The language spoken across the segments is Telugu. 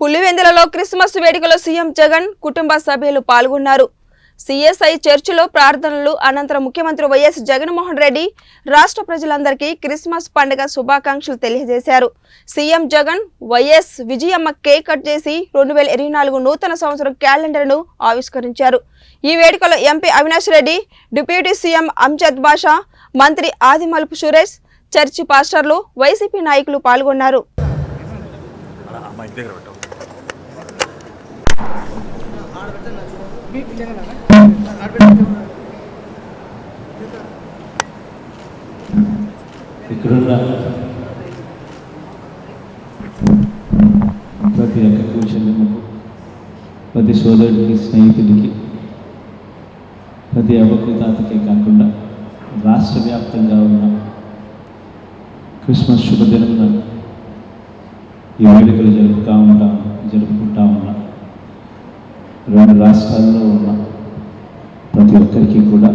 పులివెందులలో క్రిస్మస్ వేడుకలో సీఎం జగన్ కుటుంబ సభ్యులు పాల్గొన్నారు. సిఎస్ఐ చర్చిలో ప్రార్థనలు అనంతరం ముఖ్యమంత్రి వైఎస్ జగన్మోహన్ రెడ్డి రాష్ట్ర ప్రజలందరికీ క్రిస్మస్ పండుగ శుభాకాంక్షలు తెలియజేశారు. CM Jagan YS Vijayamma cake cut చేసి 2024 నూతన సంవత్సరం క్యాలెండర్ను ఆవిష్కరించారు. ఈ వేడుకలో MP Avinash Reddy, deputy CM Amjad Basha, మంత్రి ఆదిమల్పు సురేష్, చర్చి పాస్టర్లు, వైసీపీ నాయకులు పాల్గొన్నారు. ఇక్కడున్న ప్రతి ఒక్క కూర్చొని ప్రతి సోదరుడికి, స్నేహితుడికి, ప్రతి అవ్వకు తాతకే కాకుండా రాష్ట్ర వ్యాప్తంగా ఉన్న క్రిస్మస్ శుభదినమున ఈ వేడుకలు జరుపుకుంటా ఉన్నా రెండు రాష్ట్రాల్లో ఉన్న ప్రతి ఒక్కరికి కూడా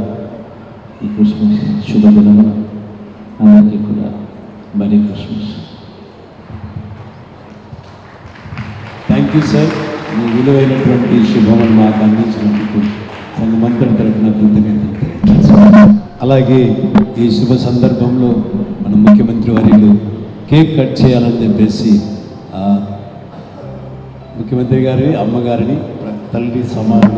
ఈ క్రిస్మస్ శుభదినమున అందరికీ కూడా merry Christmas. Thank you sir. మీ విలువైనటువంటి శుభమును మాకు అందించినందుకు సంఘమంతరం తరపున కృతజ్ఞతలు తెలియజేస్తున్నాను. అలాగే ఈ శుభ సందర్భంలో మన ముఖ్యమంత్రి వర్యులు కేక్ కట్ చేయాలని చెప్పేసి ముఖ్యమంత్రి గారి అమ్మగారిని తల్లి సమానం